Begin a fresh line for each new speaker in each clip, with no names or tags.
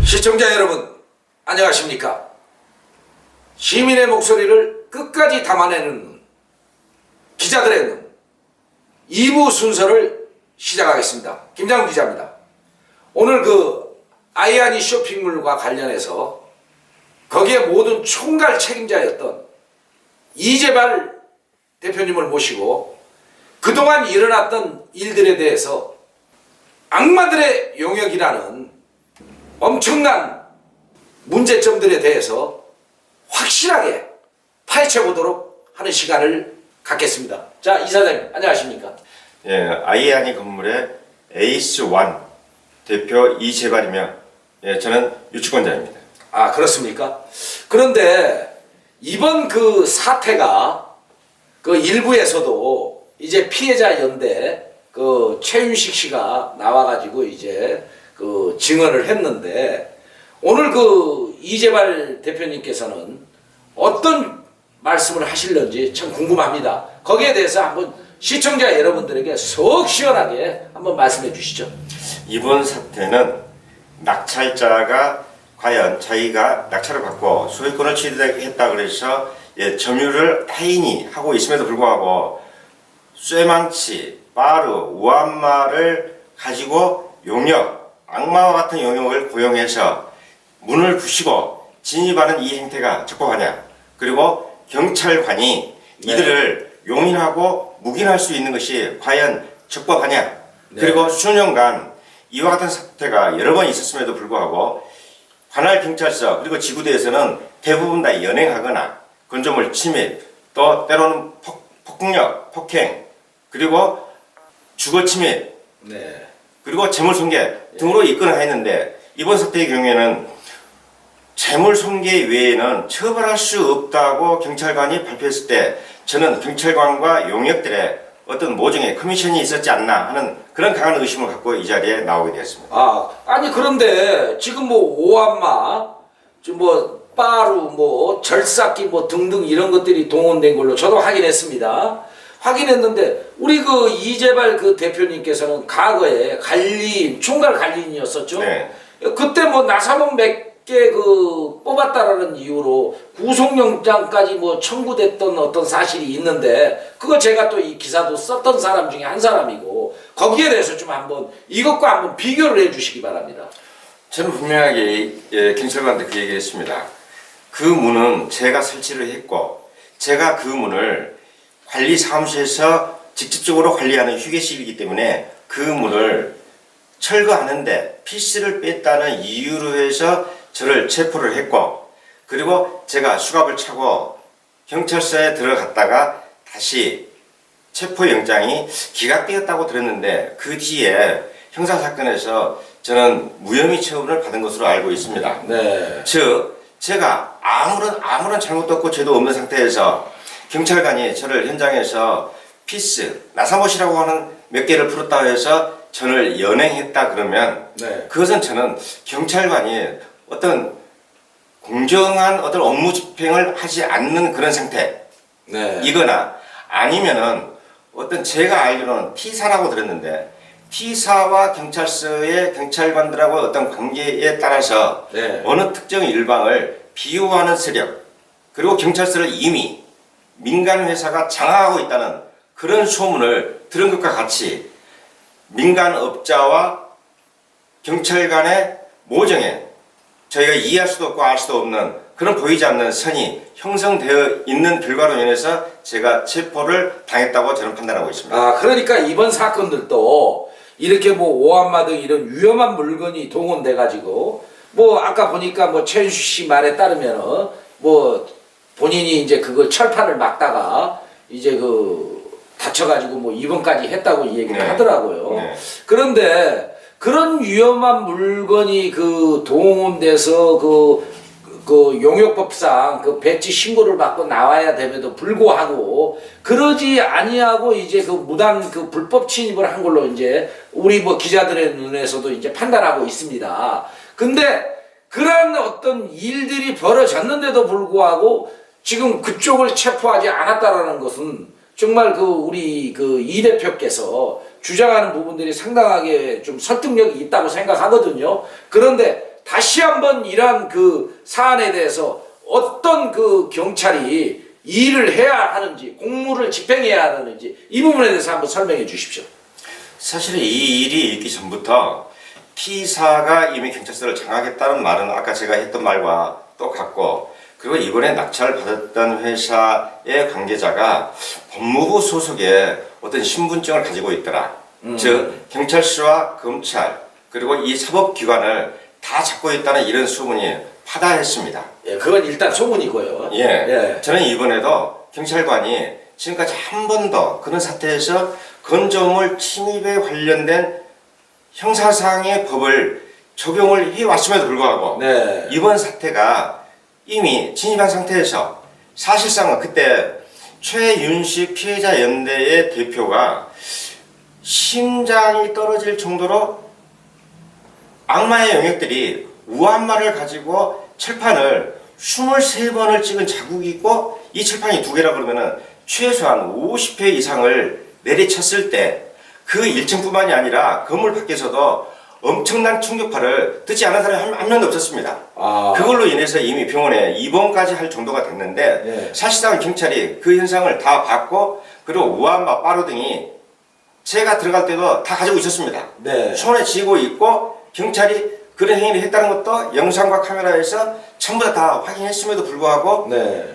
시청자 여러분, 안녕하십니까? 시민의 목소리를 끝까지 담아내는 눈, 기자들의 눈 2부 순서를 시작하겠습니다. 김장훈 기자입니다. 오늘 아이아니 쇼핑몰과 관련해서 거기에 모든 총괄 책임자였던 이재발 대표님을 모시고 그동안 일어났던 일들에 대해서 악마들의 용역이라는 엄청난 문제점들에 대해서 확실하게 파헤쳐보도록 하는 시간을 갖겠습니다. 자, 이사장님 안녕하십니까?
예, 아이아니 건물의 에이스1 대표 이재발이며, 예, 저는 유치권자입니다.
아, 그렇습니까? 그런데 이번 사태가 일부에서도 이제 피해자 연대 최윤식 씨가 나와가지고 이제 증언을 했는데, 오늘 이재발 대표님께서는 어떤 말씀을 하실런지 참 궁금합니다. 거기에 대해서 한번 시청자 여러분들에게 속 시원하게 한번 말씀해 주시죠.
이번 사태는 낙찰자가 과연 자기가 낙찰을 받고 소유권을 취득했다 그래서, 예, 점유를 타인이 하고 있음에도 불구하고 쇠망치, 바르, 우한마를 가지고 악마와 같은 용역을 고용해서 문을 부시고 진입하는 이 행태가 적법하냐, 그리고 경찰관이 이들을 용인하고 묵인할 수 있는 것이 과연 적법하냐, 그리고 수년간 이와 같은 사태가 여러 번 있었음에도 불구하고 관할 경찰서 그리고 지구대에서는 대부분 다 연행하거나 건조물 침입, 또 때로는 폭력, 폭행, 그리고 주거 침입, 그리고 재물손괴 등으로 입건했는데, 이번 사태의 경우에는 재물손괴 외에는 처벌할 수 없다고 경찰관이 발표했을 때, 저는 경찰관과 용역들의 어떤 모종의 커미션이 있었지 않나 하는 그런 강한 의심을 갖고 이 자리에 나오게 되었습니다.
아니 그런데 지금 오한마, 빠루, 절삭기 절삭기 등등 이런 것들이 동원된 걸로 저도 확인했습니다. 확인했는데 우리 이재발 대표님께서는 과거에 총괄 관리인이었었죠.
네.
그때 나사몬 몇 개 뽑았다라는 이유로 구속영장까지 청구됐던 어떤 사실이 있는데, 그거 제가 또 이 기사도 썼던 사람 중에 한 사람이고, 거기에 대해서 좀 한번 이것과 한번 비교를 해주시기 바랍니다.
저는 분명하게, 예, 경찰관한테 그 얘기했습니다. 그 문은 제가 설치를 했고, 제가 그 문을 관리 사무실에서 직접적으로 관리하는 휴게실이기 때문에 그 문을 철거하는데 피스를 뺐다는 이유로 해서 저를 체포를 했고, 그리고 제가 수갑을 차고 경찰서에 들어갔다가 다시 체포영장이 기각되었다고 들었는데, 그 뒤에 형사사건에서 저는 무혐의 처분을 받은 것으로 알고 있습니다.
네.
즉, 제가 아무런 잘못도 없고 죄도 없는 상태에서 경찰관이 저를 현장에서 피스, 나사못이라고 하는 몇 개를 풀었다고 해서 저를 연행했다 그러면, 그것은 저는 경찰관이 어떤 공정한 어떤 업무 집행을 하지 않는 그런 상태, 이거나 아니면은 어떤 제가 알기로는 T사라고 들었는데, T사와 경찰서의 경찰관들하고 어떤 관계에 따라서 어느 특정 일방을 비호하는 세력, 그리고 경찰서를 이미 민간 회사가 장악하고 있다는 그런 소문을 들은 것과 같이 민간 업자와 경찰 간의 모종에 저희가 이해할 수도 없고 알 수도 없는 그런 보이지 않는 선이 형성되어 있는 결과로 인해서 제가 체포를 당했다고 저는 판단하고 있습니다.
그러니까 이번 사건들도 이렇게 오한마 등 이런 위험한 물건이 동원돼 가지고 아까 보니까 최윤식 씨 말에 따르면은 본인이 이제 그걸 철판을 막다가 이제 다쳐가지고 입원까지 했다고 얘기를 하더라고요. 그런데 그런 위험한 물건이 동원돼서 그 용역법상 그 배치 신고를 받고 나와야 됨에도 불구하고 그러지 아니하고 이제 그 무단 그 불법 침입을 한 걸로 이제 우리 뭐 기자들의 눈에서도 이제 판단하고 있습니다. 근데 그런 어떤 일들이 벌어졌는데도 불구하고 지금 그쪽을 체포하지 않았다라는 것은 정말 그 우리 그 이 대표께서 주장하는 부분들이 상당하게 좀 설득력이 있다고 생각하거든요. 그런데 다시 한번 이러한 그 사안에 대해서 어떤 그 경찰이 일을 해야 하는지, 공무를 집행해야 하는지 이 부분에 대해서 한번 설명해 주십시오.
사실 이 일이 있기 전부터 T사가 이미 경찰서를 장악했다는 말은 아까 제가 했던 말과 똑같고, 그리고 이번에 낙찰을 받았던 회사의 관계자가 법무부 소속의 어떤 신분증을 가지고 있더라. 즉 경찰서와 검찰 그리고 이 사법기관을 다 잡고 있다는 이런 소문이 파다했습니다.
예, 그건 일단 소문이고요.
예. 저는 이번에도 경찰관이 지금까지 한 번도 그런 사태에서 건조물 침입에 관련된 형사상의 법을 적용을 해왔음에도 불구하고
네.
이번 사태가 이미 진입한 상태에서 사실상은 그때 최윤식 피해자 연대의 대표가 심장이 떨어질 정도로 악마의 영역들이 우한 말을 가지고 철판을 23번을 찍은 자국이 있고 이 철판이 두 개라 그러면은 최소한 50회 이상을 내리쳤을 때 그 1층뿐만이 아니라 건물 밖에서도 엄청난 충격파를 듣지 않은 사람이 한 명도 없었습니다. 그걸로 인해서 이미 병원에 입원까지 할 정도가 됐는데
네.
사실상 경찰이 그 현상을 다 봤고 그리고 우한마 빠루 등이 제가 들어갈 때도 다 가지고 있었습니다.
네.
손에 쥐고 있고 경찰이 그런 행위를 했다는 것도 영상과 카메라에서 전부 다 확인했음에도 불구하고
네.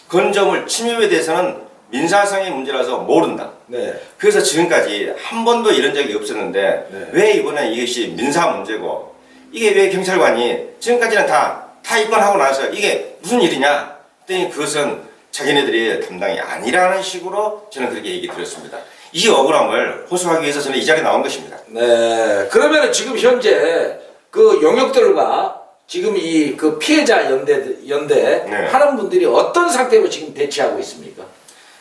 건조물 침입에 대해서는 민사상의 문제라서 모른다.
네.
그래서 지금까지 한 번도 이런 적이 없었는데
네.
왜 이번에 이것이 민사 문제고 이게 왜 경찰관이 지금까지는 다 입건하고 나서 이게 무슨 일이냐 했더니 그것은 자기네들이 담당이 아니라는 식으로 저는 그렇게 얘기 드렸습니다. 이 억울함을 호소하기 위해서 저는 이 자리에 나온 것입니다.
네. 그러면 지금 현재 그 용역들과 지금 이 그 피해자 연대
네.
하는 분들이 어떤 상태로 지금 대치하고 있습니까?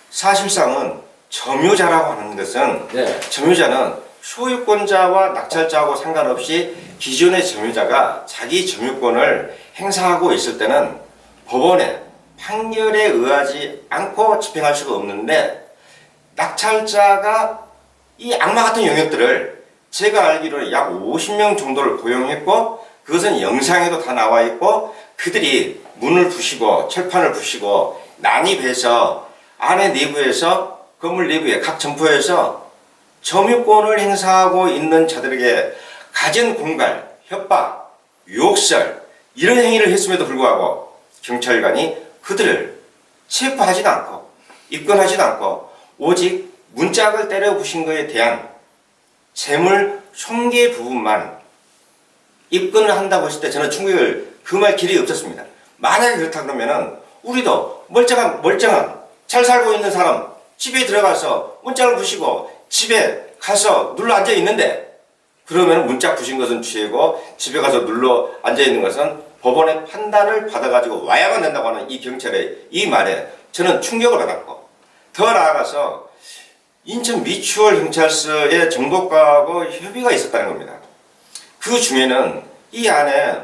사실상은 점유자라고 하는 것은
네.
점유자는 소유권자와 낙찰자하고 상관없이 기존의 점유자가 자기 점유권을 행사하고 있을 때는 법원의 판결에 의하지 않고 집행할 수가 없는데 낙찰자가 이 악마 같은 영역들을 제가 알기로는 약 50명 정도를 고용했고 그것은 영상에도 다 나와 있고 그들이 문을 부시고 철판을 부시고 난입해서 안에 내부에서 건물 내부에 각 점포에서 점유권을 행사하고 있는 자들에게 가진 공갈, 협박, 욕설 이런 행위를 했음에도 불구하고 경찰관이 그들을 체포하지도 않고 입건하지도 않고 오직 문짝을 때려 부신 것에 대한 재물 손괴 부분만 입건을 한다고 했을 때 저는 충격을 금할 길이 없었습니다. 만약에 그렇다 그러면은 우리도 멀쩡한 잘 살고 있는 사람 집에 들어가서 문짝을 부시고 집에 가서 눌러 앉아 있는데 그러면 문짝 부신 것은 죄고 집에 가서 눌러 앉아 있는 것은 법원의 판단을 받아가지고 와야만 된다고 하는 이 경찰의 이 말에 저는 충격을 받았고 더 나아가서 인천 미추홀 경찰서의 정보과하고 협의가 있었다는 겁니다. 그 중에는 이 안에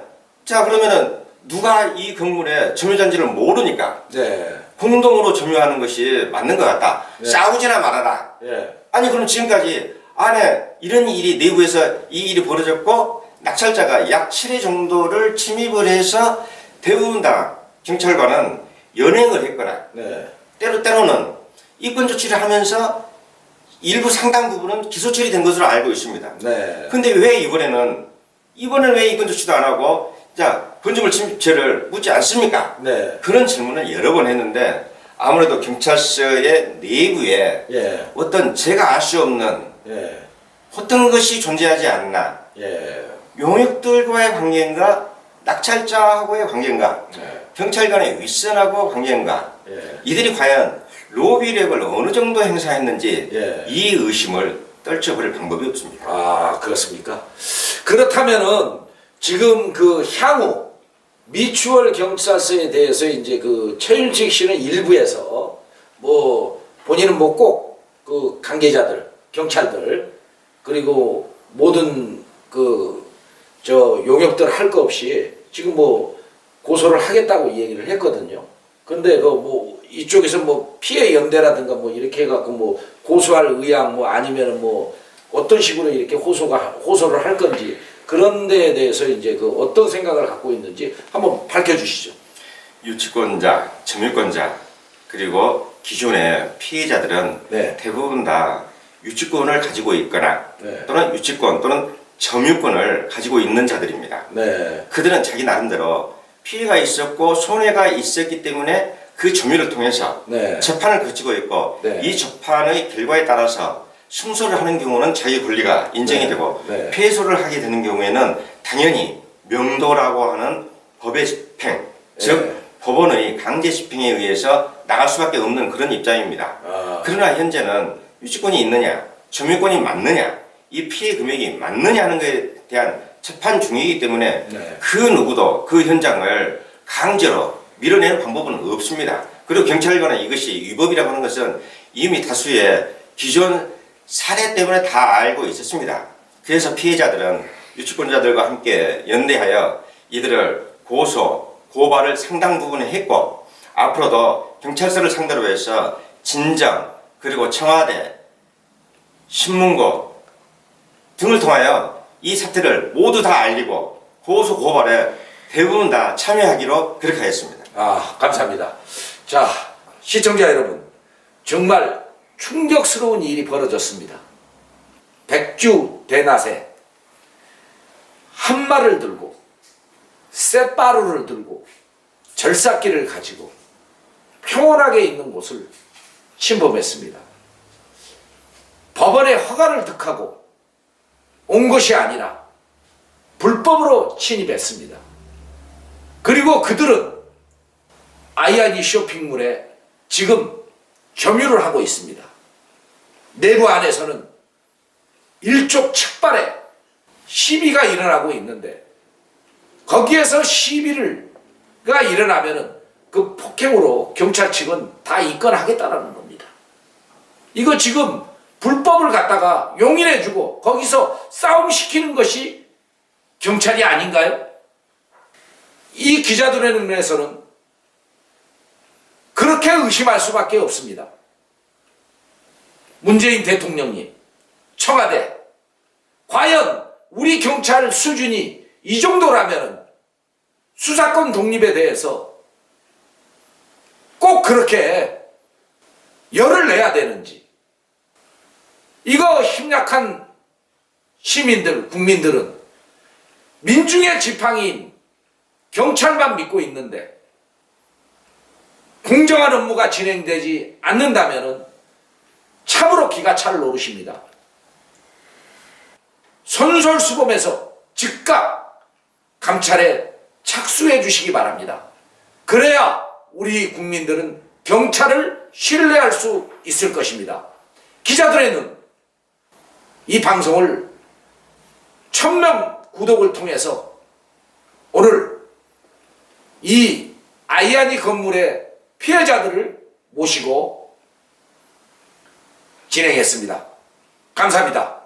자 그러면은 누가 이 건물에 점유자인지를 모르니까
네.
공동으로 점유하는 것이 맞는 것 같다.
네.
싸우지나 말아라.
네.
아니 그럼 지금까지 안에 이런 일이 내부에서 이 일이 벌어졌고 낙찰자가 약 7회 정도를 침입을 해서 대부분 다 경찰관은 연행을 했거나
네.
때로는 입건 조치를 하면서 일부 상당 부분은 기소 처리된 것으로 알고 있습니다.
네.
근데 왜 이번에는 왜 입건 조치도 안 하고 자 건조물 침입죄를 묻지 않습니까?
네.
그런 질문을 여러 번 했는데 아무래도 경찰서의 내부에
예.
어떤 제가 알 수 없는
예.
어떤 것이 존재하지 않나
예.
용역들과의 관계인가 낙찰자하고의 관계인가
네.
경찰관의 윗선하고 관계인가
예.
이들이 과연 로비력을 어느 정도 행사했는지
예.
이 의심을 떨쳐버릴 방법이 없습니다.
아, 그렇습니까? 그렇다면은 지금 그 향후 미추홀 경찰서에 대해서 이제 그 최윤식 씨는 일부에서 뭐 본인은 뭐 꼭 그 관계자들, 경찰들 그리고 모든 그 저 용역들 할 거 없이 지금 뭐 고소를 하겠다고 얘기를 했거든요. 근데 그 뭐 이쪽에서 뭐 피해 연대라든가 뭐 이렇게 해갖고 뭐 고소할 의향 뭐 아니면은 뭐 어떤 식으로 이렇게 호소를 할 건지 그런 데에 대해서 이제 그 어떤 생각을 갖고 있는지 한번 밝혀주시죠.
유치권자, 점유권자 그리고 기존의 피해자들은
네.
대부분 다 유치권을 가지고 있거나
네.
또는 유치권 또는 점유권을 가지고 있는 자들입니다.
네.
그들은 자기 나름대로 피해가 있었고 손해가 있었기 때문에 그 점유를 통해서
네.
재판을 거치고 있고
네.
이 재판의 결과에 따라서 승소를 하는 경우는 자기 권리가 인정이
네.
되고
네.
패소를 하게 되는 경우에는 당연히 명도라고 하는 법의 집행, 즉
네.
법원의 강제 집행에 의해서 나갈 수밖에 없는 그런 입장입니다.
아.
그러나 현재는 유치권이 있느냐, 점유권이 맞느냐, 이 피해 금액이 맞느냐 하는 것에 대한 재판 중이기 때문에
네.
그 누구도 그 현장을 강제로 밀어내는 방법은 없습니다. 그리고 경찰관은 이것이 위법이라고 하는 것은 이미 다수의 기존 사례 때문에 다 알고 있었습니다. 그래서 피해자들은 유치권자들과 함께 연대하여 이들을 고소, 고발을 상당 부분 했고 앞으로도 경찰서를 상대로 해서 진정 그리고 청와대, 신문고 등을 통하여 이 사태를 모두 다 알리고 고소, 고발에 대부분 다 참여하기로 그렇게 하였습니다.
아, 감사합니다. 자, 시청자 여러분, 정말 충격스러운 일이 벌어졌습니다. 백주 대낮에 한말을 들고 쇳바루를 들고 절삭기를 가지고 평온하게 있는 곳을 침범했습니다. 법원의 허가를 득하고 온 것이 아니라 불법으로 침입했습니다. 그리고 그들은 아이아니 쇼핑몰에 지금 점유를 하고 있습니다. 내부 안에서는 일촉즉발의 시비가 일어나고 있는데 거기에서 시비가 일어나면은 그 폭행으로 경찰 측은 다 입건하겠다라는 겁니다. 이거 지금 불법을 갖다가 용인해주고 거기서 싸움시키는 것이 경찰이 아닌가요? 이 기자들의 눈에서는 그렇게 의심할 수밖에 없습니다. 문재인 대통령님, 청와대, 과연 우리 경찰 수준이 이 정도라면 수사권 독립에 대해서 꼭 그렇게 열을 내야 되는지, 이거 힘약한 시민들, 국민들은 민중의 지팡이인 경찰만 믿고 있는데 공정한 업무가 진행되지 않는다면 참으로 기가 찰 노릇입니다. 솔선수범해서 즉각 감찰에 착수해 주시기 바랍니다. 그래야 우리 국민들은 경찰을 신뢰할 수 있을 것입니다. 기자들의 눈, 이 방송을 1000명 구독을 통해서 오늘 이 아이아니 건물의 피해자들을 모시고 진행했습니다. 감사합니다.